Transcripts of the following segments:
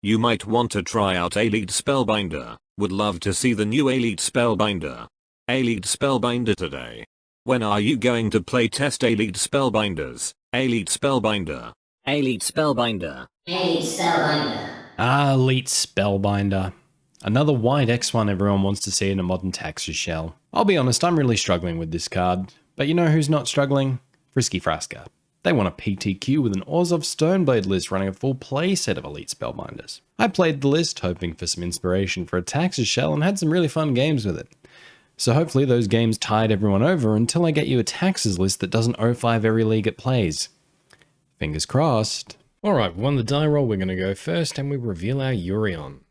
You might want to try out Elite Spellbinder. Would love to see the new Elite Spellbinder. Elite Spellbinder today. When are you going to play test Elite Spellbinders? Elite Spellbinder. Elite Spellbinder. Elite Spellbinder. Ah, Elite Spellbinder. Another white X1 everyone wants to see in a modern Taxes shell. I'll be honest, I'm really struggling with this card. But you know who's not struggling? Frisky Frasker. They want a PTQ with an Orzhov Stoneblade list running a full play set of Elite Spellbinders. I played the list hoping for some inspiration for a Taxes shell and had some really fun games with it. So hopefully those games tide everyone over until I get you a Taxes list that doesn't 0-5 every league it plays. Fingers crossed. Alright, we won the die roll, we're going to go first and we reveal our Yorion.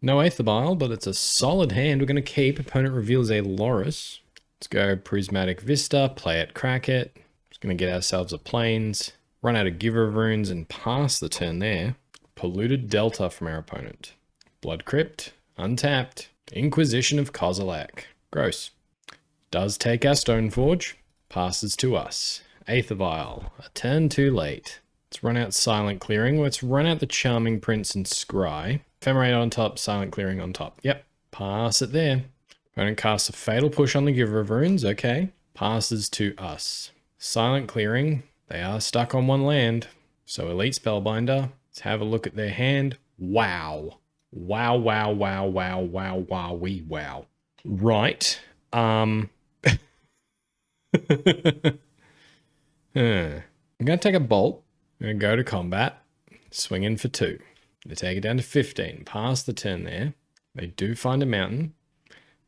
No Aether, but it's a solid hand we're going to keep. Opponent reveals a Loris. Let's go Prismatic Vista, play it, crack it. Just going to get ourselves a Plains, run out of Giver of Runes and pass the turn there. Polluted Delta from our opponent. Blood Crypt, untapped. Inquisition of Kozilek. Gross. Does take our Stoneforge, passes to us. Aether Vial, a turn too late. Let's run out Silent Clearing. Let's run out the Charming Prince and Scry. Ephemerate on top, Silent Clearing on top. Yep, pass it there. Opponent casts a Fatal Push on the Giver of Runes. Okay, passes to us. Silent Clearing, they are stuck on one land. So Elite Spellbinder, let's have a look at their hand. Wow. Wow, wow, wow, wow, wow, wow, wee wow. Right. I'm going to take a Bolt. I'm going to go to combat. Swing in for 2. They take it down to 15. Pass the turn there. They do find a mountain.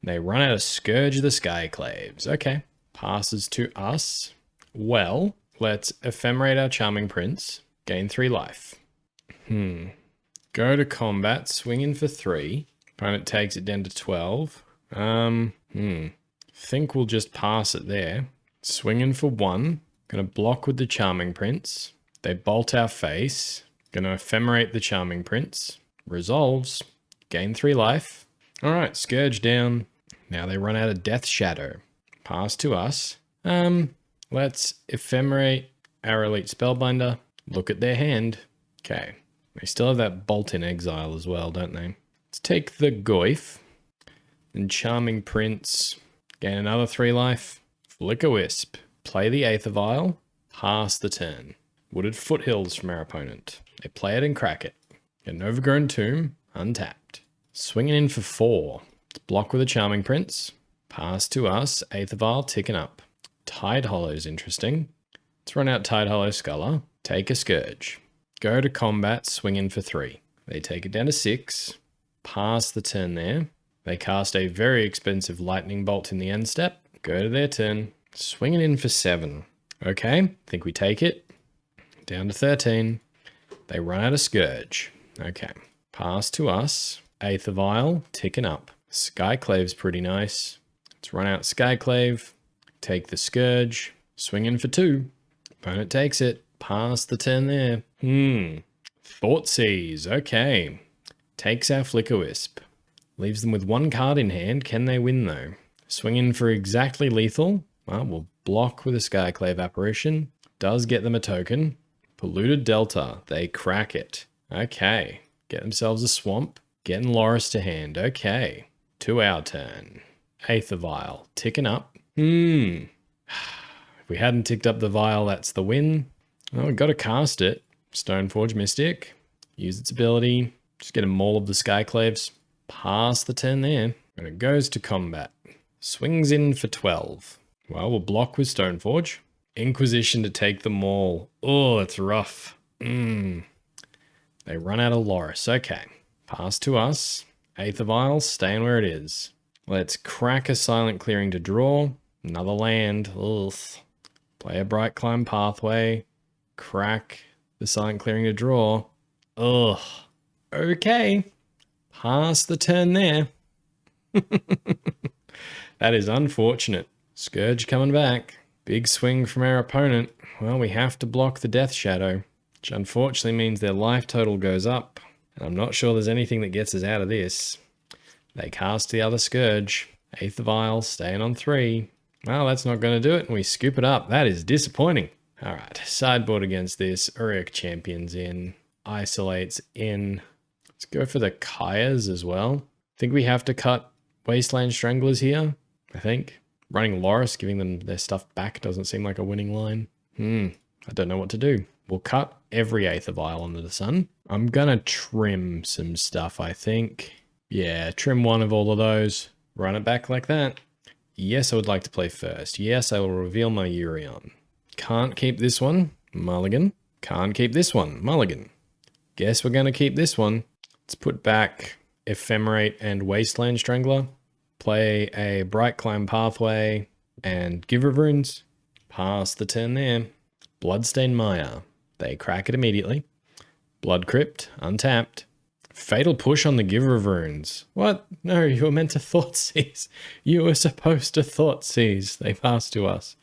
They run out of Scourge of the Skyclaves. Okay. Passes to us. Well, let's ephemerate our Charming Prince. Gain 3 life. Go to combat. Swing in for 3. Opponent takes it down to 12. Think we'll just pass it there. Swing in for 1. Gonna block with the Charming Prince. They bolt our face. Gonna ephemerate the Charming Prince. Resolves. Gain 3 life. Alright, Scourge down. Now they run out of Death Shadow. Pass to us. Let's ephemerate our Elite Spellbinder. Look at their hand. Okay. They still have that Bolt in Exile as well, don't they? Let's take the Goyf. And Charming Prince. Gain another 3 life. Flicker Wisp. Play the Aether Vial. Pass the turn. Wooded Foothills from our opponent. They play it and crack it. Get an Overgrown Tomb. Untapped. Swinging in for 4. Let's block with a Charming Prince. Pass to us. Aether Vial ticking up. Tide Hollow's interesting. Let's run out Tide Hollow Sculler. Take a Scourge. Go to combat. Swing in for 3. They take it down to 6. Pass the turn there. They cast a very expensive Lightning Bolt in the end step. Go to their turn. Swinging in for 7. Okay, think we take it. Down to 13. They run out of Scourge. Okay, pass to us. Aether Vial, ticking up. Skyclave's pretty nice. Let's run out Skyclave. Take the Scourge. Swing in for 2. Opponent takes it. Pass the turn there. Thoughtseize, okay. Takes our Flicker Wisp. Leaves them with 1 card in hand. Can they win though? Swing in for exactly lethal. Well, we'll block with a Skyclave Apparition. Does get them a token. Polluted Delta. They crack it. Okay. Get themselves a Swamp. Getting Loris to hand. Okay. To our turn. Aether Vial. Ticking up. If we hadn't ticked up the Vial, that's the win. Well, we've got to cast it. Stoneforge Mystic. Use its ability. Just get a Maul of the Skyclaves. Pass the turn there. And it goes to combat. Swings in for 12. Well, we'll block with Stoneforge. Inquisition to take the Maul. Oh, it's rough. They run out of Loris. Okay. Pass to us. Aether Vial, staying where it is. Let's crack a Silent Clearing to draw. Another land. Ugh. Play a Bright Climb Pathway. Crack the Silent Clearing to draw. Ugh. Okay. Pass the turn there. That is unfortunate. Scourge coming back. Big swing from our opponent. Well, we have to block the Death Shadow, which unfortunately means their life total goes up. And I'm not sure there's anything that gets us out of this. They cast the other Scourge. Aether Vial, staying on 3. Well, that's not going to do it, and we scoop it up. That is disappointing. Alright, sideboard against this. Uric Champion's in. isolates in. Let's go for the Kayas as well. I think we have to cut Wasteland Stranglers here, I think. Running Loris, giving them their stuff back doesn't seem like a winning line. I don't know what to do. We'll cut every Eighth of Isle under the sun. I'm gonna trim some stuff, I think. Yeah, trim one of all of those. Run it back like that. Yes, I would like to play first. Yes, I will reveal my Urion. Can't keep this one. Mulligan. Can't keep this one. Mulligan. Guess we're gonna keep this one. Let's put back Ephemerate and Wasteland Strangler. Play a Bright Climb Pathway and Giver of Runes. Pass the turn there. Bloodstained Mire. They crack it immediately. Blood Crypt, untapped. Fatal Push on the Giver of Runes. What? No, you were meant to Thoughtseize. You were supposed to Thoughtseize. They pass to us.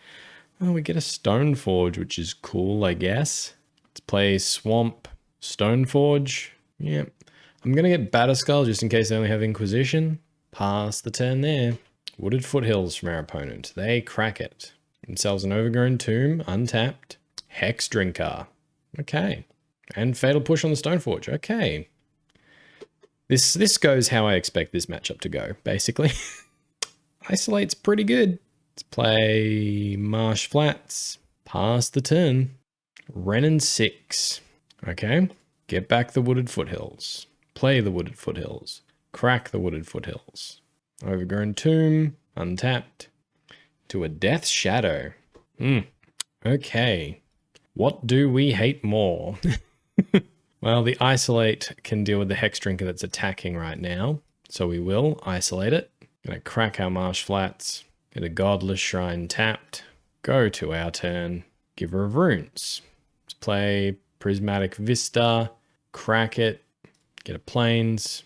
Oh, we get a Stoneforge, which is cool, I guess. Let's play Swamp Stoneforge. Yeah. I'm going to get Batterskull just in case they only have Inquisition. Pass the turn there. Wooded Foothills from our opponent. They crack it. Themselves an Overgrown Tomb, untapped. Hex Drinker. Okay. And Fatal Push on the Stoneforge. Okay. This goes how I expect this matchup to go, basically. Isolate's pretty good. Let's play Marsh Flats. Pass the turn. Renin 6. Okay. Get back the Wooded Foothills. Play the Wooded Foothills. Crack the Wooded Foothills. Overgrown Tomb. Untapped. To a Death Shadow. Okay. What do we hate more? Well, the Isolate can deal with the Hex Drinker that's attacking right now. So we will isolate it. Gonna crack our Marsh Flats. Get a Godless Shrine tapped. Go to our turn. Giver of Runes. Let's play Prismatic Vista. Crack it. Get a Plains.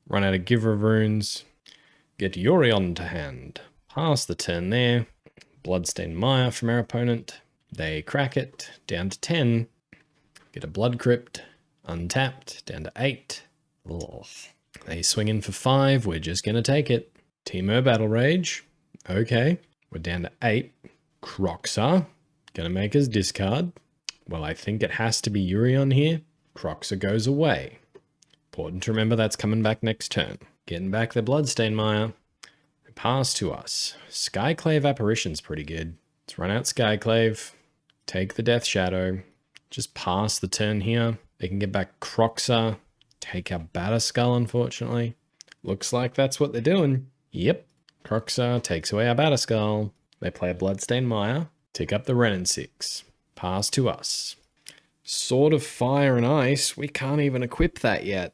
Run out of Giver of Runes. Get Yorion to hand. Pass the turn there. Bloodstained Mire from our opponent. They crack it. Down to 10. Get a Blood Crypt. Untapped. Down to 8. Ugh. They swing in for 5. We're just going to take it. Temur Battle Rage. Okay. We're down to 8. Croxa. Going to make us discard. Well, I think it has to be Urion here. Croxa goes away. Important to remember that's coming back next turn. Getting back the Bloodstained Mire. Pass to us. Skyclave Apparition's pretty good. Let's run out Skyclave. Take the Death Shadow. Just pass the turn here. They can get back Croxa. Take our Batterskull, unfortunately. Looks like that's what they're doing. Yep. Croxa takes away our Batterskull. They play a Bloodstained Mire. Take up the Renin 6. Pass to us. Sword of Fire and Ice. We can't even equip that yet.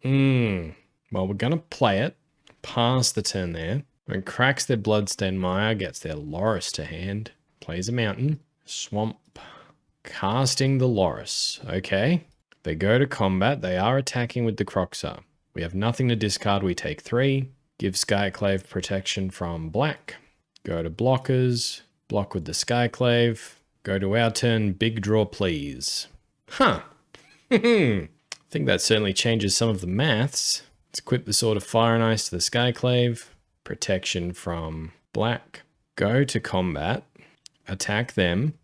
Well, we're going to play it. Pass the turn there. When cracks their Bloodstained Mire, gets their Loris to hand. Plays a Mountain. Swamp. Casting the Loris. Okay. They go to combat. They are attacking with the Croxa. We have nothing to discard. We take 3. Give Skyclave protection from black. Go to blockers. Block with the Skyclave. Go to our turn. Big draw, please. Huh. I think that certainly changes some of the maths. Let's equip the Sword of Fire and Ice to the Skyclave. Protection from black. Go to combat. Attack them.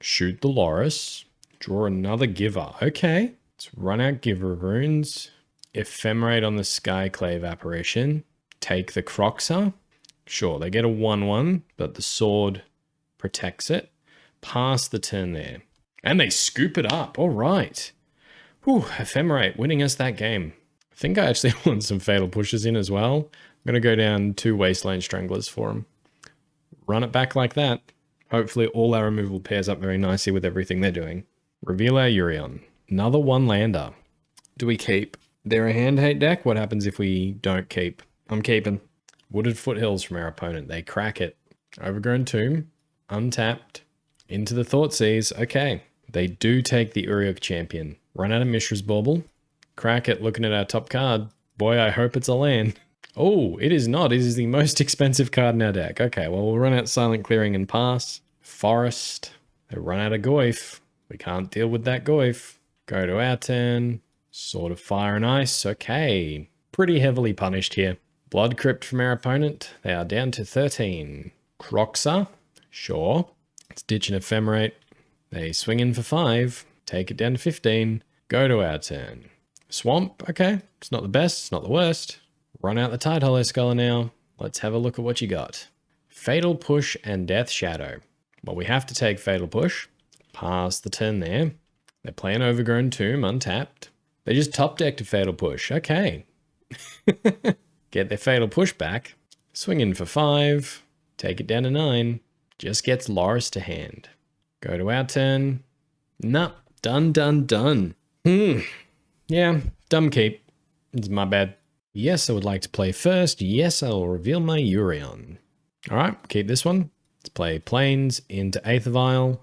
Shoot the Loris. Draw another Giver. Okay. Let's run out Giver of Runes. Ephemerate on the Skyclave Apparition. Take the Croxa. Sure, they get a 1-1, but the sword protects it. Pass the turn there. And they scoop it up. All right. Whew, Ephemerate winning us that game. I think I actually want some Fatal Pushes in as well. I'm going to go down 2 Wasteland Stranglers for them. Run it back like that. Hopefully all our removal pairs up very nicely with everything they're doing. Reveal our Urion. Another 1-lander. Do we keep? They're a hand hate deck. What happens if we don't keep? I'm keeping. Wooded Foothills from our opponent. They crack it. Overgrown Tomb. Untapped. Into the Thoughtseize. Okay. They do take the Uriok Champion. Run out of Mishra's Bauble. Crack it. Looking at our top card. Boy, I hope it's a land. Oh, it is not. It is the most expensive card in our deck. Okay, well, we'll run out Silent Clearing and pass. Forest. They run out of Goyf. We can't deal with that Goyf. Go to our turn. Sword of Fire and Ice. Okay. Pretty heavily punished here. Blood Crypt from our opponent. They are down to 13. Croxa. Sure. Let's ditch an Ephemerate. They swing in for 5. Take it down to 15. Go to our turn. Swamp, okay. It's not the best, it's not the worst. Run out the Tide Hollow Scholar now. Let's have a look at what you got. Fatal Push and Death Shadow. Well, we have to take Fatal Push. Pass the turn there. They play an Overgrown Tomb, untapped. They just top decked a Fatal Push. Okay. Get their Fatal Push back. Swing in for 5. Take it down to 9. Just gets Loris to hand. Go to our turn. Nah. Done. Yeah, dumb keep. It's my bad. Yes, I would like to play first. Yes, I will reveal my Urion. Alright, keep this one. Let's play Plains into Aether Vial.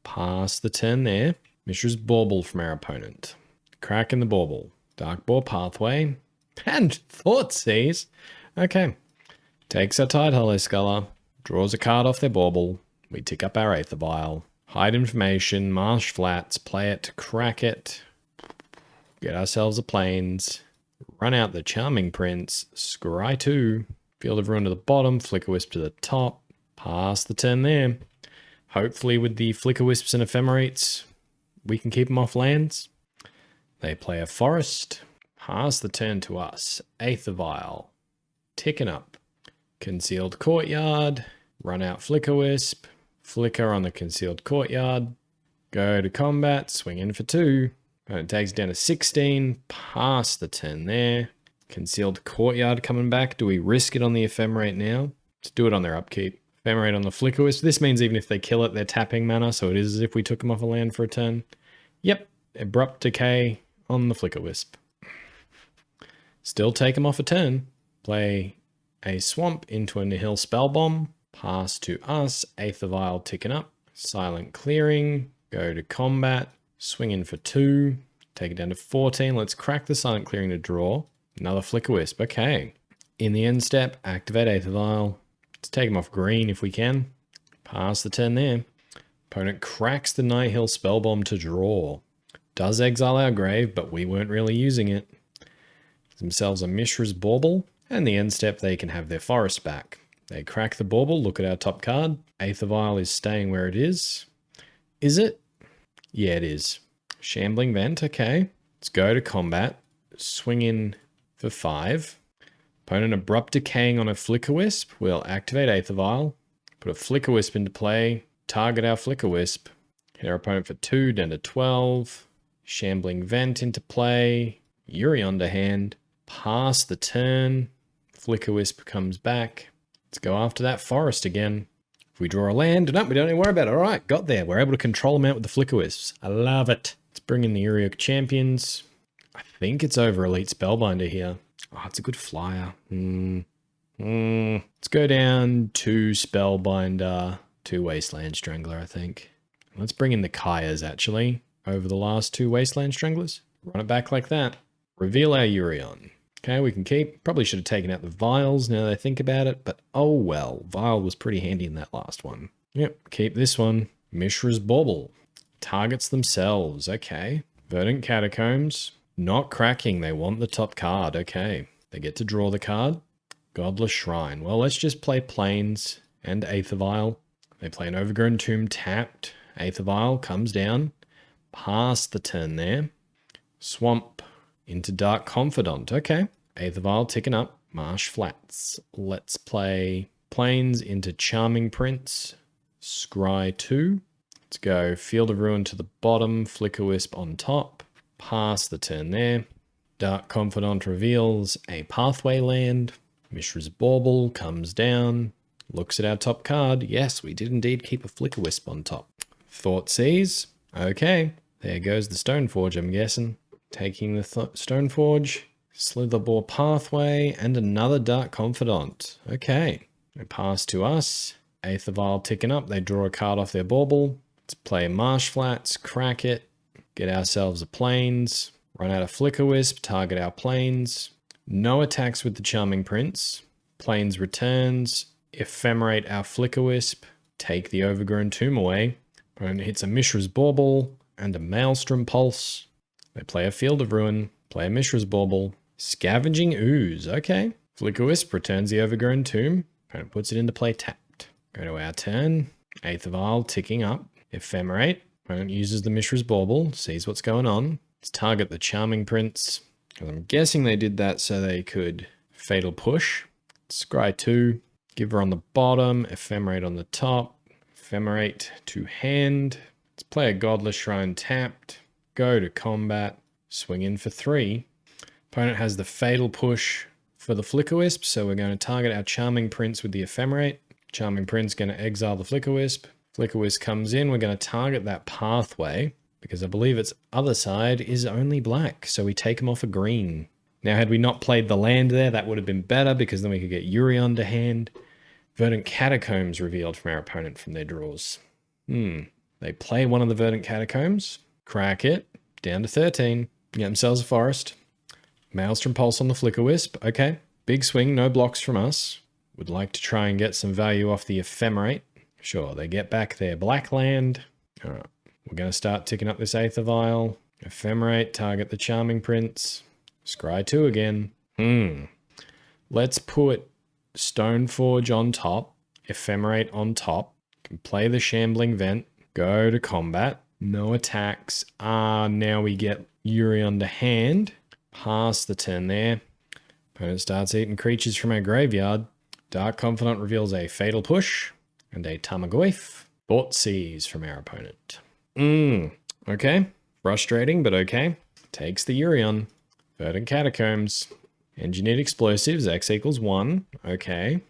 Pass the turn there. Mishra's Bauble from our opponent. Crack in the Bauble. Darkbore Pathway. And Thoughtseize. Okay. Takes our Tide Hollow Scholar. Draws a card off their Bauble. We tick up our Aether Vial. Hide Information. Marsh Flats. Play it. Crack it. Get ourselves a Plains. Run out the Charming Prince. Scry 2. Field of Ruin to the bottom. Flicker Wisp to the top. Pass the turn there. Hopefully with the Flicker Wisps and Ephemerates, we can keep them off lands. They play a Forest. Pass the turn to us. Aether Vial. Ticking up. Concealed Courtyard. Run out Flicker Wisp. Flicker on the Concealed Courtyard. Go to combat. Swing in for 2. It takes down to 16. Pass the turn there. Concealed Courtyard coming back. Do we risk it on the Ephemerate now? Let's do it on their upkeep. Ephemerate on the Flicker Wisp. This means even if they kill it, they're tapping mana, so it is as if we took them off a land for a turn. Yep. Abrupt Decay on the Flicker Wisp. Still take them off a turn. Play a Swamp into a Nihil Spellbomb. Pass to us. Aether Vial ticking up. Silent Clearing. Go to combat. Swing in for 2. Take it down to 14. Let's crack the Silent Clearing to draw. Another Flicker Wisp. Okay. In the end step, activate Aether Vial. Let's take him off green if we can. Pass the turn there. Opponent cracks the Nihil Spellbomb to draw. Does exile our grave, but we weren't really using it. Gives themselves a Mishra's Bauble. And the end step, they can have their Forest back. They crack the Bauble. Look at our top card. Aether Vial is staying where it is. Is it? Yeah, it is. Shambling Vent, okay. Let's go to combat. Swing in for 5. Opponent Abrupt Decaying on a Flicker Wisp. We'll activate Aether Vial. Put a Flicker Wisp into play. Target our Flicker Wisp. Hit our opponent for 2, down to 12. Shambling Vent into play. Urion to hand. Pass the turn. Flicker Wisp comes back. Let's go after that Forest again. If we draw a land, no, we don't need to worry about it. All right, got there. We're able to control them out with the Flicker Wisps. I love it. Let's bring in the Uriok Champions. I think it's over Elite Spellbinder here. Oh, it's a good flyer. Let's go down to Spellbinder, to Wasteland Strangler, I think. Let's bring in the Kayas, actually, over the last 2 Wasteland Stranglers. Run it back like that. Reveal our Urion. Okay, we can keep. Probably should have taken out the Vials now that I think about it, but oh well. Vial was pretty handy in that last one. Yep, keep this one. Mishra's Bauble. Targets themselves. Okay. Verdant Catacombs. Not cracking. They want the top card. Okay. They get to draw the card. Godless Shrine. Well, let's just play Plains and Aether Vial. They play an Overgrown Tomb tapped. Aether Vial comes down. Pass the turn there. Swamp into Dark Confidant. Okay. Aether Vial ticking up. Marsh Flats. Let's play Plains into Charming Prince. Scry 2. Let's go Field of Ruin to the bottom. Flicker Wisp on top. Pass the turn there. Dark Confidant reveals a Pathway land. Mishra's Bauble comes down. Looks at our top card. Yes, we did indeed keep a Flicker Wisp on top. Thoughtseize. Okay. There goes the Stoneforge, I'm guessing. Taking the Stoneforge. Slitherbore Pathway, and another Dark Confidant. Okay. They pass to us. Aether Vial ticking up. They draw a card off their Bauble. Let's play Marsh Flats, crack it. Get ourselves a Plains. Run out of Flicker Wisp, target our Plains. No attacks with the Charming Prince. Plains returns. Ephemerate our Flicker Wisp. Take the Overgrown Tomb away. Opponent hits a Mishra's Bauble and a Maelstrom Pulse. They play a Field of Ruin. Play a Mishra's Bauble. Scavenging Ooze. Okay. Flicker Wisp returns the Overgrown Tomb. Opponent puts it into play tapped. Go to our turn. Aether Vial ticking up. Ephemerate. Opponent uses the Mishra's Bauble. Sees what's going on. Let's target the Charming Prince. I'm guessing they did that so they could Fatal Push. Scry 2. Give her on the bottom. Ephemerate on the top. Ephemerate to hand. Let's play a Godless Shrine tapped. Go to combat. Swing in for 3. Opponent has the Fatal Push for the Flickerwisp, so we're going to target our Charming Prince with the Ephemerate. Charming Prince going to exile the Flickerwisp. Flickerwisp comes in. We're going to target that pathway because I believe its other side is only black, so we take him off a green. Now, had we not played the land there, that would have been better because then we could get Urion to hand. Verdant Catacombs revealed from our opponent from their draws. They play one of the Verdant Catacombs, crack it, down to 13, get themselves a forest. Maelstrom Pulse on the Flickerwisp. Okay, big swing, no blocks from us. Would like to try and get some value off the Ephemerate. Sure, they get back their black land. All right, we're going to start ticking up this Aether Vial. Ephemerate, target the Charming Prince. Scry 2 again. Let's put Stoneforge on top. Ephemerate on top. Can play the Shambling Vent. Go to combat. No attacks. Now we get Urion to hand. Pass the turn there. Opponent starts eating creatures from our graveyard. Dark Confidant reveals a Fatal Push and a Tarmogoyf. Thoughtseize from our opponent. Okay. Frustrating, but okay. Takes the Urion. Verdant Catacombs. Engineered Explosives. X equals 1. Okay.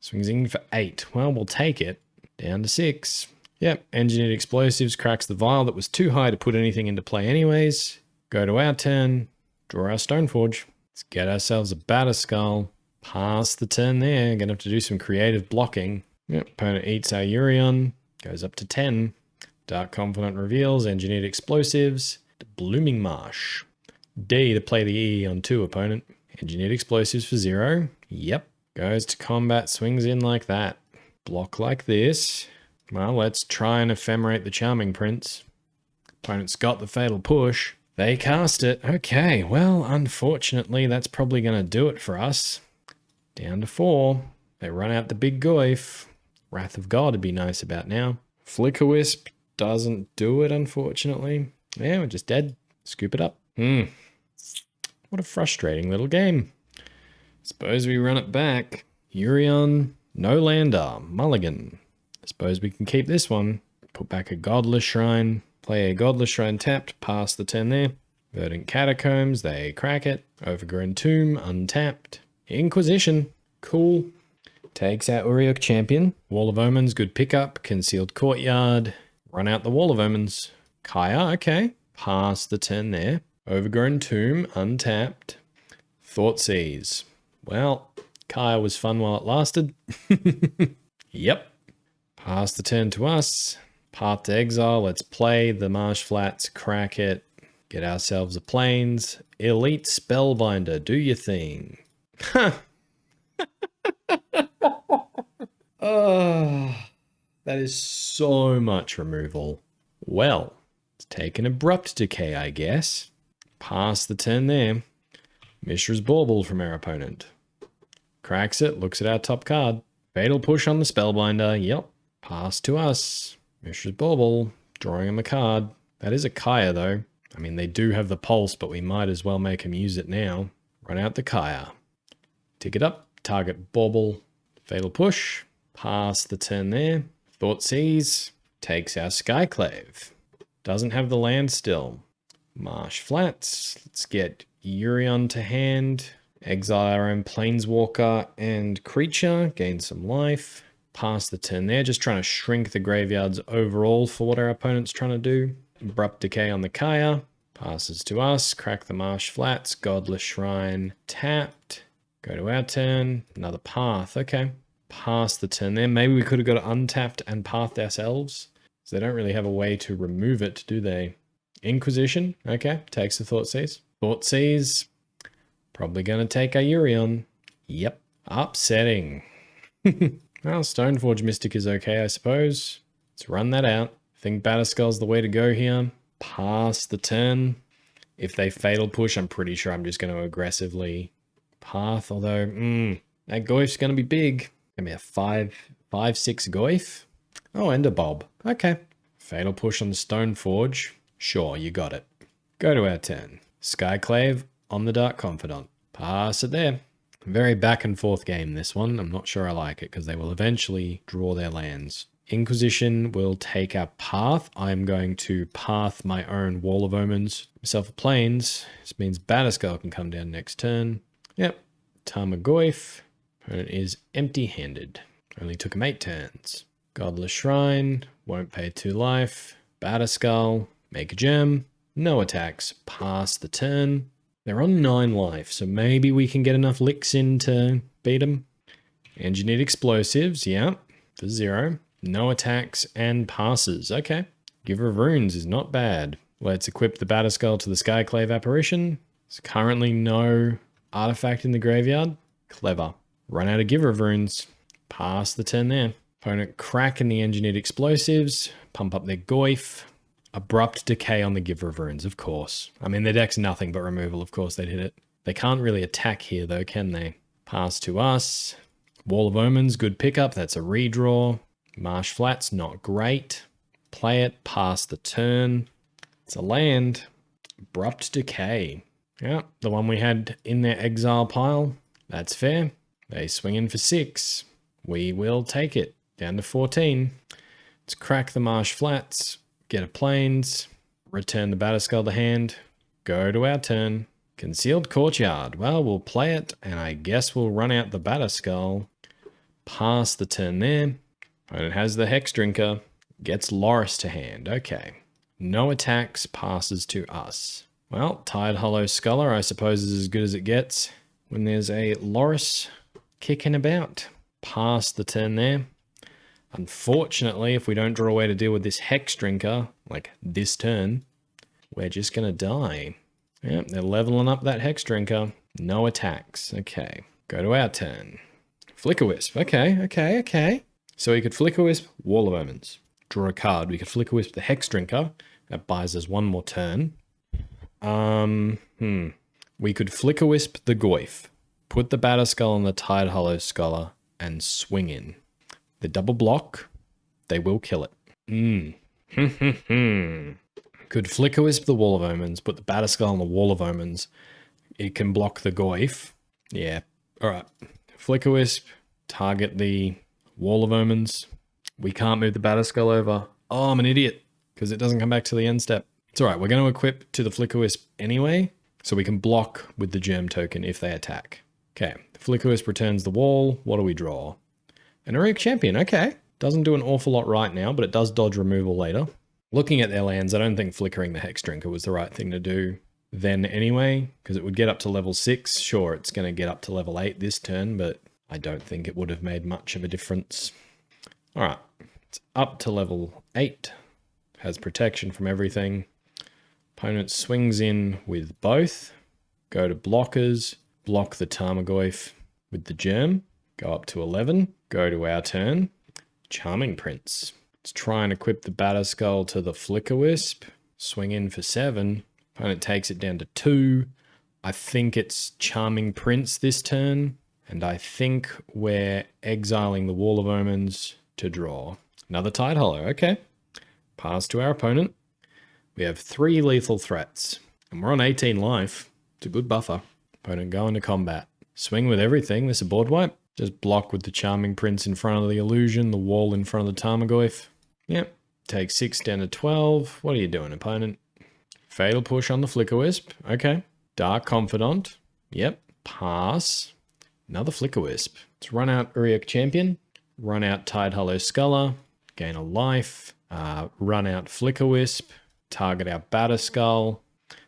Swings in for 8. Well, we'll take it. Down to 6. Yep. Engineered Explosives cracks the vial that was too high to put anything into play anyways. Go to our turn. Draw our Stoneforge. Let's get ourselves a Batterskull. Pass the turn there. Gonna have to do some creative blocking. Yep. Opponent eats our Urion. Goes up to 10. Dark Confidant reveals Engineered Explosives. The Blooming Marsh. D to play the E on 2 opponent. Engineered Explosives for 0. Yep. Goes to combat. Swings in like that. Block like this. Well, let's try and Ephemerate the Charming Prince. Opponent's got the Fatal Push. They cast it. Okay, well, unfortunately, that's probably going to do it for us. Down to 4. They run out the big Goyf. Wrath of God would be nice about now. Flickerwisp doesn't do it, unfortunately. Yeah, we're just dead. Scoop it up. What a frustrating little game. Suppose we run it back. Urion, no lander, mulligan. Suppose we can keep this one. Put back a Godless Shrine. Play a Godless Shrine tapped, pass the turn there. Verdant Catacombs, they crack it. Overgrown Tomb, untapped. Inquisition, cool. Takes out Uriok Champion. Wall of Omens, good pickup. Concealed Courtyard. Run out the Wall of Omens. Kaya, okay. Pass the turn there. Overgrown Tomb, untapped. Thoughtseize. Well, Kaya was fun while it lasted. Yep. Pass the turn to us. Path to Exile. Let's play the Marsh Flats. Crack it. Get ourselves a Plains. Elite Spellbinder. Do your thing. Oh, that is so much removal. Well, let's take an Abrupt Decay, I guess. Pass the turn there. Mishra's Bauble from our opponent. Cracks it. Looks at our top card. Fatal Push on the Spellbinder. Yep. Pass to us. Mishra's Bauble. Drawing him a card. That is a Kaya, though. I mean, they do have the Pulse, but we might as well make him use it now. Run out the Kaya. Tick it up. Target Bauble. Fatal Push. Pass the turn there. Thoughtseize. Takes our Skyclave. Doesn't have the land still. Marsh Flats. Let's get Urion to hand. Exile our own Planeswalker and creature. Gain some life. Pass the turn there. Just trying to shrink the graveyards overall for what our opponent's trying to do. Abrupt Decay on the Kaya. Passes to us. Crack the Marsh Flats. Godless Shrine. Tapped. Go to our turn. Another Path. Okay. Pass the turn there. Maybe we could have got it untapped and pathed ourselves. So they don't really have a way to remove it, do they? Inquisition. Okay. Takes the Thoughtseize. Thoughtseize. Probably going to take our Urion. Yep. Upsetting. Well, Stoneforge Mystic is okay, I suppose. Let's run that out. I think Batterskull's the way to go here. Pass the turn. If they Fatal Push, I'm pretty sure I'm just going to aggressively path. Although, that Goyf's going to be big. Going to be a 5/6 Goyf. Oh, and a Bob. Okay. Fatal Push on the Stoneforge. Sure, you got it. Go to our turn. Skyclave on the Dark Confidant. Pass it there. Very back and forth game, this one. I'm not sure I like it because they will eventually draw their lands. Inquisition will take our path. I'm going to path my own Wall of Omens. Myself a Plains. This means Batterskull can come down next turn. Yep. Tarmogoyf. Opponent is empty-handed. Only took him 8 turns. Godless Shrine. Won't pay 2 life. Batterskull. Make a gem. No attacks. Pass the turn. They're on 9 life, so maybe we can get enough licks in to beat them. Engineered Explosives, yeah, for 0. No attacks and passes. Okay. Giver of Runes is not bad. Let's equip the Batterskull to the Skyclave Apparition. There's currently no artifact in the graveyard. Clever. Run out of Giver of Runes. Pass the turn there. Opponent crack in the Engineered Explosives. Pump up their Goyf. Abrupt Decay on the Giver of Runes, of course. I mean, their deck's nothing but removal. Of course they'd hit it. They can't really attack here, though, can they? Pass to us. Wall of Omens, good pickup. That's a redraw. Marsh Flats, not great. Play it. Pass the turn. It's a land. Abrupt Decay. Yeah, the one we had in their exile pile. That's fair. They swing in for 6. We will take it. Down to 14. Let's crack the Marsh Flats. Get a Plains, return the Batterskull to hand, go to our turn. Concealed Courtyard. Well, we'll play it, and I guess we'll run out the Batterskull. Pass the turn there. Opponent has the Hex Drinker, gets Loris to hand. Okay. No attacks, passes to us. Well, Tidehollow Sculler, I suppose, is as good as it gets when there's a Loris kicking about. Pass the turn there. Unfortunately, if we don't draw a way to deal with this Hex Drinker, like this turn, we're just going to die. Yep, they're leveling up that Hex Drinker. No attacks. Okay, go to our turn. Flicker Wisp. Okay. So we could Flicker Wisp, Wall of Omens. Draw a card. We could Flicker Wisp the Hex Drinker. That buys us 1 more turn. We could Flicker Wisp the Goyf. Put the Batterskull on the Tidehollow Scholar and swing in. The double block, they will kill it. Could Flicker Wisp the Wall of Omens, put the Batterskull on the Wall of Omens. It can block the Goyf. Yeah, alright. Flicker Wisp, target the Wall of Omens. We can't move the Batterskull over. Oh, I'm an idiot, because it doesn't come back to the end step. It's alright, we're going to equip to the Flicker Wisp anyway, so we can block with the Germ token if they attack. Okay, Flicker Wisp returns the wall. What do we draw? An Heroic Champion, okay. Doesn't do an awful lot right now, but it does dodge removal later. Looking at their lands, I don't think flickering the Hex Drinker was the right thing to do then anyway, because it would get up to level 6. Sure, it's going to get up to level 8 this turn, but I don't think it would have made much of a difference. Alright, it's up to level 8. Has protection from everything. Opponent swings in with both. Go to blockers. Block the Tarmogoyf with the Germ. Go up to 11. Go to our turn. Charming Prince. Let's try and equip the Batterskull to the Flicker Wisp. Swing in for 7. Opponent takes it down to 2. I think it's Charming Prince this turn. And I think we're exiling the Wall of Omens to draw. Another Tidehollow. Okay. Pass to our opponent. We have 3 lethal threats. And we're on 18 life. It's a good buffer. Opponent go into combat. Swing with everything. This is a board wipe. Just block with the Charming Prince in front of the Illusion, the wall in front of the Tarmogoyf. Yep. Take 6 down to 12. What are you doing, opponent? Fatal Push on the Flicker Wisp. Okay. Dark Confidant. Yep. Pass. Another Flicker Wisp. Let's run out Uriak Champion. Run out Tidehollow Sculler. Gain a life. Run out Flicker Wisp. Target our Batterskull.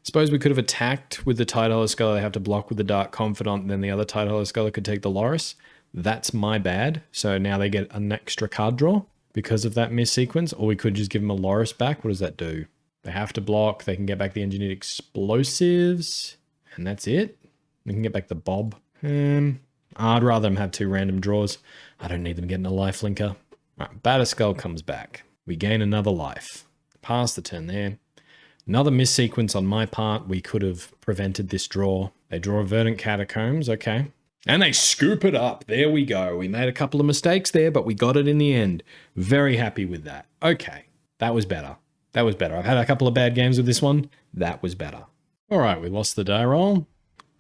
Suppose we could have attacked with the Tidehollow Sculler. They have to block with the Dark Confidant, and then the other Tidehollow Sculler could take the Loris. That's my bad. So now they get an extra card draw because of that miss sequence. Or we could just give them a Loris back. What does that do? They have to block. They can get back the Engineered Explosives. And that's it. We can get back the Bob. I'd rather them have 2 random draws. I don't need them getting a life linker. Right, Batterskull comes back. We gain another life. Pass the turn there. Another miss sequence on my part. We could have prevented this draw. They draw Verdant Catacombs. Okay. And they scoop it up. There we go. We made a couple of mistakes there, but we got it in the end. Very happy with that. Okay. That was better. That was better. I've had a couple of bad games with this one. That was better. All right, we lost the die roll.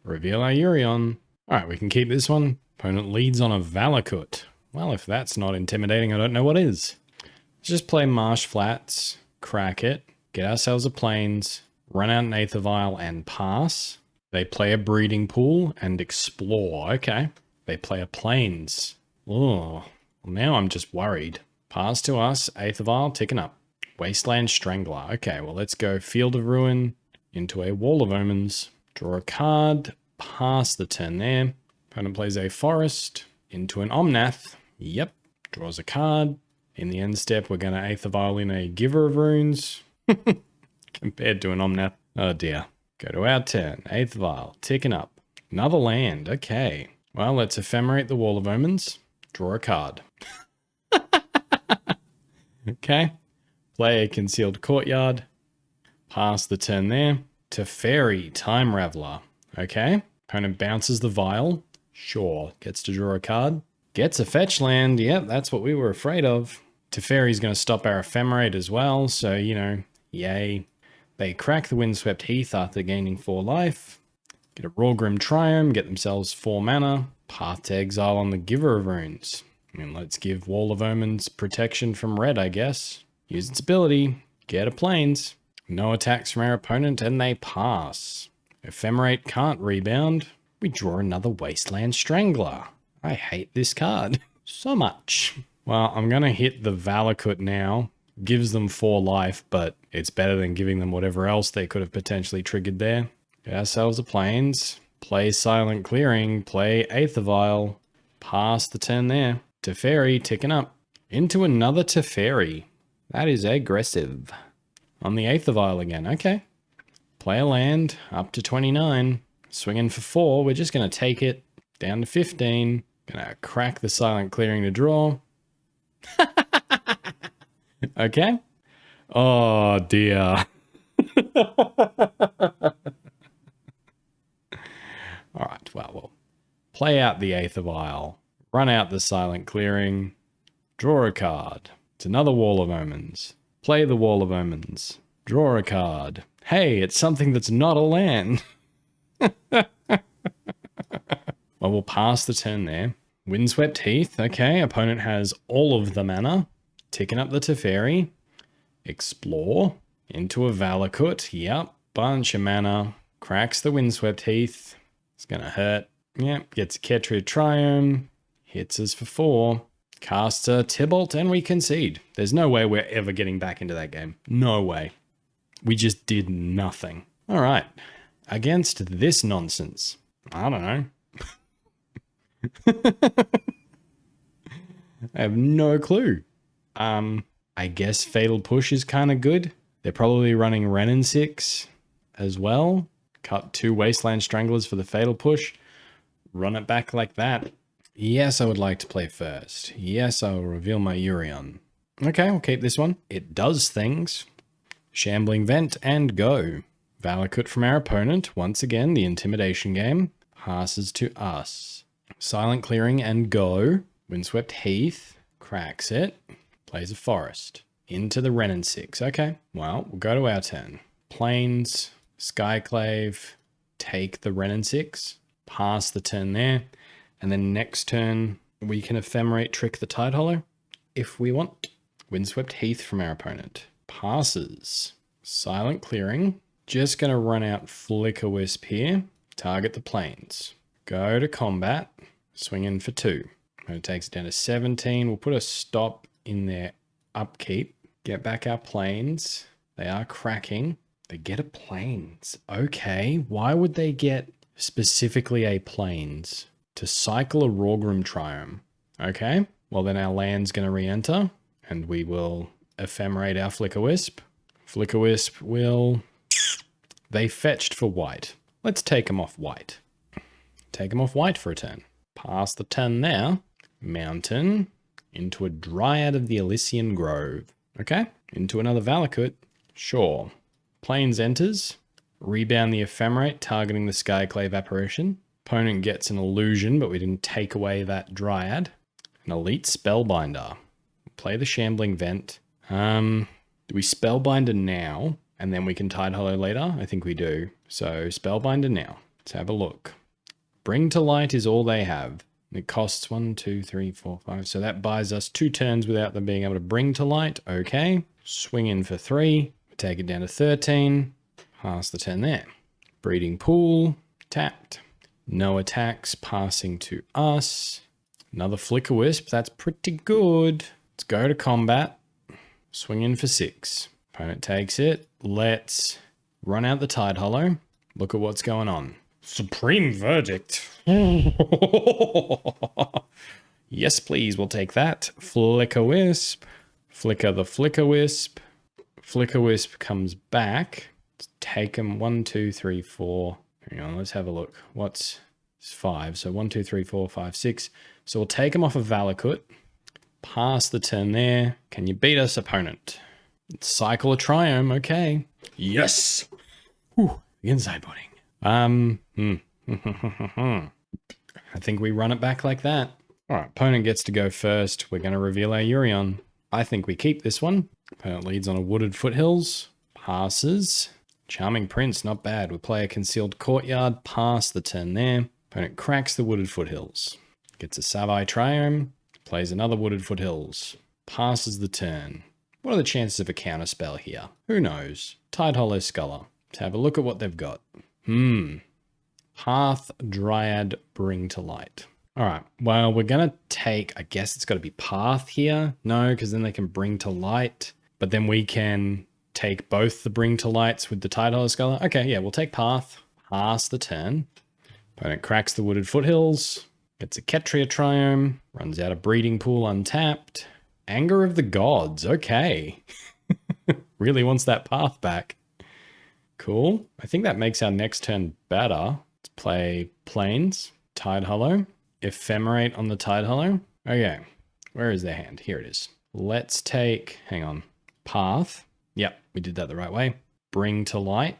Reveal our Urion. All right, we can keep this one. Opponent leads on a Valakut. Well, if that's not intimidating, I don't know what is. Let's just play Marsh Flats, crack it, get ourselves a Plains, run out an Aether Vial, and pass. They play a Breeding Pool and explore. Okay. They play a Plains. Oh, well, now I'm just worried. Pass to us, Aether Vial, ticking up. Wasteland Strangler. Okay, well, let's go Field of Ruin into a Wall of Omens. Draw a card, pass the turn there. Opponent plays a Forest into an Omnath. Yep, draws a card. In the end step, we're going to Aether Vial in a Giver of Runes. Compared to an Omnath. Oh dear. Go to our turn. Aether Vial, ticking up. Another land. Okay. Well, let's ephemerate the Wall of Omens. Draw a card. Okay. Play a Concealed Courtyard. Pass the turn there. Teferi, Time Raveler. Okay. Opponent bounces the Vial. Sure. Gets to draw a card. Gets a fetch land. Yep, that's what we were afraid of. Teferi's going to stop our Ephemerate as well. So, you know, yay. They crack the Windswept Heath after gaining 4 life. Get a Rawgrim Triome. Get themselves 4 mana. Path to Exile on the Giver of Runes. I mean, let's give Wall of Omens protection from red, I guess. Use its ability. Get a Plains. No attacks from our opponent, and they pass. Ephemerate can't rebound. We draw another Wasteland Strangler. I hate this card so much. Well, I'm going to hit the Valakut now. Gives them 4 life, but it's better than giving them whatever else they could have potentially triggered there. Get ourselves a Plains. Play Silent Clearing. Play Aether Vial. Pass the turn there. Teferi ticking up. Into another Teferi. That is aggressive. On the Aether Vial again. Okay. Play a land. Up to 29. Swinging for 4. We're just going to take it. Down to 15. Gonna crack the Silent Clearing to draw. Okay. Oh dear. Alright, well, we'll play out the Aether Vial. Run out the Silent Clearing. Draw a card. It's another Wall of Omens. Play the Wall of Omens. Draw a card. Hey, it's something that's not a land. Well, we'll pass the turn there. Windswept Heath. Okay, opponent has all of the mana. Ticking up the Teferi. Explore. Into a Valakut. Yep. Bunch of mana. Cracks the Windswept Heath. It's going to hurt. Yep. Gets a Ketria Triome. Hits us for 4. Casts a Tybalt and we concede. There's no way we're ever getting back into that game. No way. We just did nothing. All right. Against this nonsense. I don't know. I have no clue. I guess Fatal Push is kind of good. They're probably running Ren and 6 as well. Cut 2 Wasteland Stranglers for the Fatal Push. Run it back like that. Yes, I would like to play first. Yes, I will reveal my Urion. Okay, we'll keep this one. It does things. Shambling Vent and go. Valakut from our opponent. Once again, the Intimidation game. Passes to us. Silent Clearing and go. Windswept Heath. Cracks it. Plays a Forest. Into the Ren and 6. Okay, well, we'll go to our turn. Plains. Skyclave. Take the Ren and 6. Pass the turn there. And then next turn, we can Ephemerate Trick the Tidehollow if we want. Windswept Heath from our opponent. Passes. Silent Clearing. Just going to run out Flicker Wisp here. Target the Plains. Go to combat. Swing in for 2. And it takes it down to 17. We'll put a stop in their upkeep. Get back our Plains. They are cracking. They get a Plains. Okay. Why would they get specifically a Plains? To cycle a Rawgrim Triome. Okay. Well, then our land's going to re-enter. And we will Ephemerate our Flicker Wisp. Flicker Wisp will... They fetched for white. Let's take them off white. Take them off white for a turn. Pass the turn there. Mountain. Into a Dryad of the Elysian Grove. Okay. Into another Valakut. Sure. Plains enters. Rebound the Ephemerate, targeting the Skyclave Apparition. Opponent gets an illusion, but we didn't take away that Dryad. An Elite Spellbinder. Play the Shambling Vent. Do we Spellbinder now, and then we can Tide Hollow later? I think we do. So Spellbinder now. Let's have a look. Bring to Light is all they have. It costs 1, 2, 3, 4, 5. So that buys us 2 turns without them being able to bring to light. Okay. Swing in for 3. Take it down to 13. Pass the turn there. Breeding Pool. Tapped. No attacks. Passing to us. Another Flicker Wisp. That's pretty good. Let's go to combat. Swing in for 6. Opponent takes it. Let's run out the Tide Hollow. Look at what's going on. Supreme Verdict. Yes, please. We'll take that. Flicker Wisp. Flicker the Flicker Wisp. Flicker Wisp comes back. Let's take him. 1, 2, 3, 4. Hang on. Let's have a look. What's 5? So 1, 2, 3, 4, 5, 6. So we'll take him off of Valakut. Pass the turn there. Can you beat us, opponent? Cycle a Triome. Okay. Yes. Whew. Begin sideboarding. I think we run it back like that. All right, opponent gets to go first. We're going to reveal our Urion. I think we keep this one. Opponent leads on a Wooded Foothills. Passes. Charming Prince, not bad. We play a Concealed Courtyard. Pass the turn there. Opponent cracks the Wooded Foothills. Gets a Savai Triome. Plays another Wooded Foothills. Passes the turn. What are the chances of a counter spell here? Who knows? Tide Hollow Sculler. Let's have a look at what they've got. Path, Dryad, Bring to Light. All right. Well, we're going to take, I guess it's got to be Path here. No, because then they can Bring to Light. But then we can take both the Bring to Lights with the Tide Hollow Sculler. Okay, yeah, we'll take Path. Pass the turn. Opponent cracks the Wooded Foothills. Gets a Ketria Triome. Runs out a Breeding Pool untapped. Anger of the Gods. Okay. Really wants that Path back. Cool. I think that makes our next turn better. Let's play Plains, Tide Hollow, Ephemerate on the Tide Hollow. Okay. Where is their hand? Here it is. Let's take, hang on, Path. Yep, we did that the right way. Bring to Light.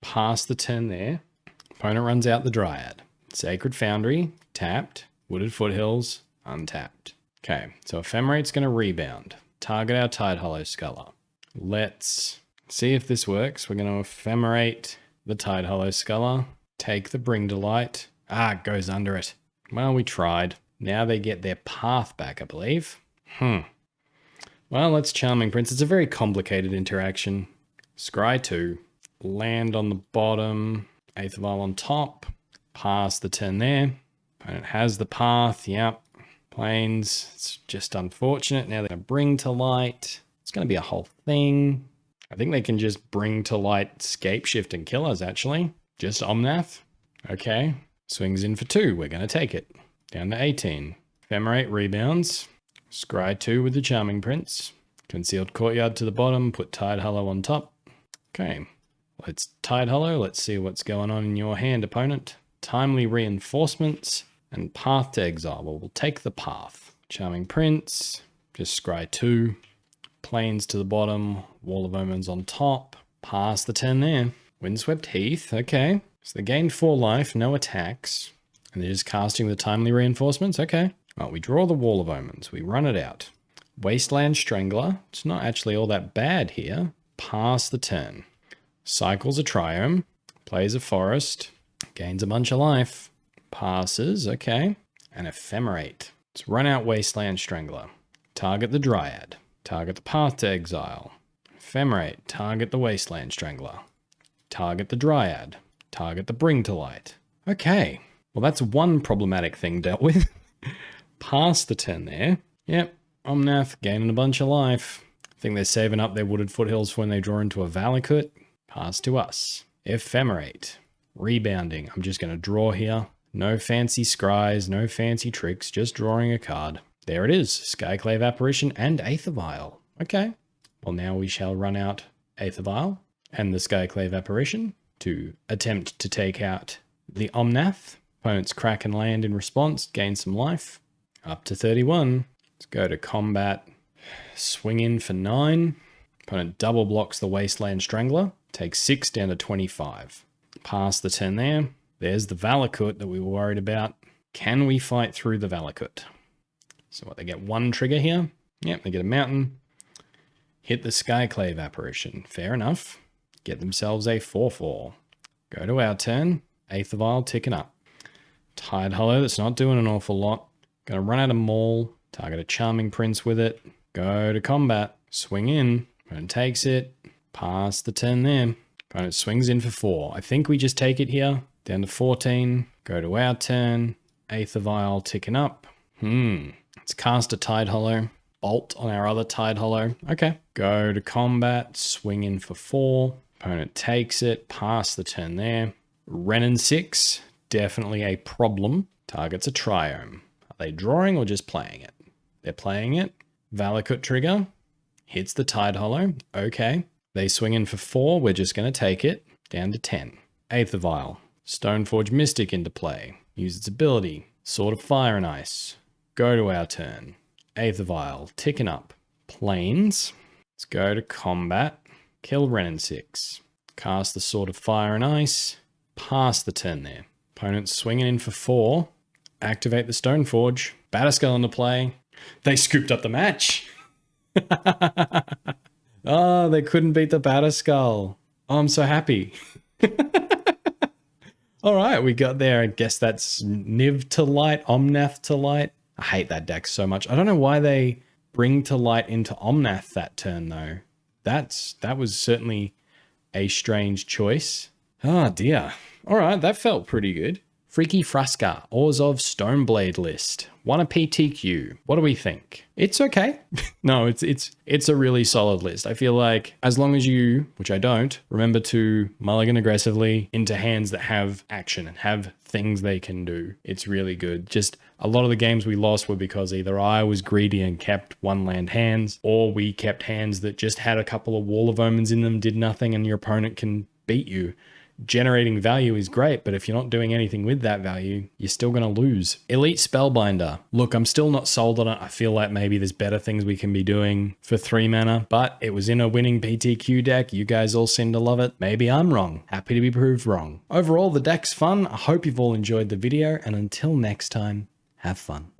Pass the turn there. Opponent runs out the Dryad. Sacred Foundry, tapped. Wooded Foothills, untapped. Okay, so Ephemerate's going to rebound. Target our Tide Hollow Sculler. Let's see if this works. We're going to Ephemerate the Tide Hollow Sculler. Take the Bring to Light. Ah, it goes under it. Well, we tried. Now they get their Path back, I believe. Well, let's Charming Prince. It's a very complicated interaction. Scry 2. Land on the bottom. Eighth of Isle on top. Pass the turn there. Opponent has the Path. Yep. Plains. It's just unfortunate. Now they're going to Bring to Light. It's going to be a whole thing. I think they can just Bring to Light, Scape Shift, and kill us, actually. Just Omnath. Okay. Swings in for 2. We're going to take it. Down to 18. Ephemerate rebounds. Scry 2 with the Charming Prince. Concealed Courtyard to the bottom. Put Tide Hollow on top. Okay. Let's Tide Hollow. Let's see what's going on in your hand, opponent. Timely Reinforcements and Path to Exile. Well, we'll take the Path. Charming Prince. Just Scry 2. Plains to the bottom. Wall of Omens on top. Pass the turn there. Windswept Heath. Okay. So they gained 4 life. No attacks. And they're just casting the Timely Reinforcements. Okay. Well, we draw the Wall of Omens. We run it out. Wasteland Strangler. It's not actually all that bad here. Pass the turn. Cycles a Triome. Plays a Forest. Gains a bunch of life. Passes. Okay. And Ephemerate. Let's run out Wasteland Strangler. Target the Dryad. Target the Path to Exile. Ephemerate. Target the Wasteland Strangler. Target the Dryad. Target the Bring to Light. Okay. Well, that's one problematic thing dealt with. Pass the turn there. Yep. Omnath gaining a bunch of life. I think they're saving up their Wooded Foothills for when they draw into a Valakut. Pass to us. Ephemerate. Rebounding. I'm just going to draw here. No fancy scries, no fancy tricks, just drawing a card. There it is. Skyclave Apparition and Eighth of Isle. Okay. Well, now we shall run out Eighth of Isle and the Skyclave Apparition to attempt to take out the Omnath. Opponents crack and land in response, gain some life. Up to 31. Let's go to combat. Swing in for 9. Opponent double blocks the Wasteland Strangler. Takes 6 down to 25. Pass the turn there. There's the Valakut that we were worried about. Can we fight through the Valakut? So what, they get 1 trigger here? Yep, they get a mountain. hit the Skyclave apparition. Fair enough. Get themselves a 4/4. Go to our turn. Eighth of Isle ticking up. Tide Hollow, that's not doing an awful lot. Gonna run out of Maul. Target a Charming Prince with it. Go to combat. Swing in. Opponent takes it. Pass the turn there. Opponent swings in for 4. I think we just take it here. Down to 14. Go to our turn. Eighth of Isle ticking up. Let's cast a Tide Hollow. Bolt on our other Tide Hollow. Okay. Go to combat. Swing in for 4. Opponent takes it. Pass the turn there. Renin 6. Definitely a problem. Targets a Triome. Are they drawing or just playing it? They're playing it. Valakut trigger. Hits the Tide Hollow. Okay. They swing in for 4. We're just going to take it. Down to 10. Eighth of Isle. Stoneforge Mystic into play. Use its ability. Sword of Fire and Ice. Go to our turn. Eighth of Isle. Ticking up. Plains. Let's go to combat. Kill Renin 6. Cast the Sword of Fire and Ice. Pass the turn there. Opponent swinging in for 4. Activate the Stoneforge. Batterskull into play. They scooped up the match. Oh, they couldn't beat the Batterskull. Oh, I'm so happy. All right, we got there. I guess that's Niv to light, Omnath to light. I hate that deck so much. I don't know why they bring to light into Omnath that turn, though. That was certainly a strange choice. Oh, dear. All right, that felt pretty good. Freaky Frasca, Orzhov Stoneblade list. Won a PTQ. What do we think? It's okay. No, it's a really solid list. I feel like as long as you, which I don't, remember to mulligan aggressively into hands that have action and have things they can do, it's really good. Just a lot of the games we lost were because either I was greedy and kept one land hands, or we kept hands that just had a couple of Wall of Omens in them, did nothing, and your opponent can beat you. Generating value is great, but if you're not doing anything with that value, you're still going to lose. Elite Spellbinder. Look, I'm still not sold on it. I feel like maybe there's better things we can be doing for 3 mana, but it was in a winning PTQ deck. You guys all seem to love it. Maybe I'm wrong. Happy to be proved wrong. Overall, the deck's fun. I hope you've all enjoyed the video, and until next time, have fun.